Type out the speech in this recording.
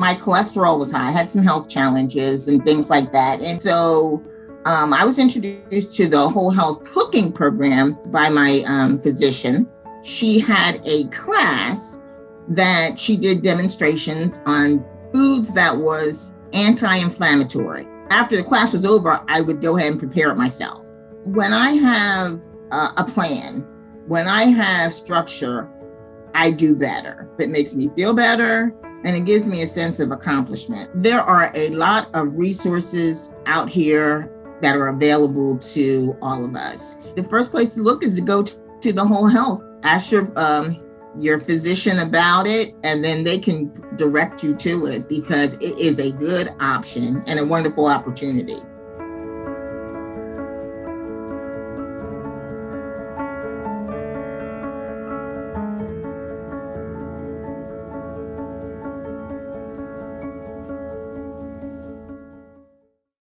my cholesterol was high. I had some health challenges and things like that. And so I was introduced to the Whole Health Cooking program by my physician. She had a class that she did demonstrations on foods that was anti-inflammatory. After the class was over, I would go ahead and prepare it myself. When I have a plan, when I have structure, I do better. It makes me feel better and it gives me a sense of accomplishment. There are a lot of resources out here that are available to all of us. The first place to look is to go to the Whole Health. Ask your physician about it, and then they can direct you to it because it is a good option and a wonderful opportunity.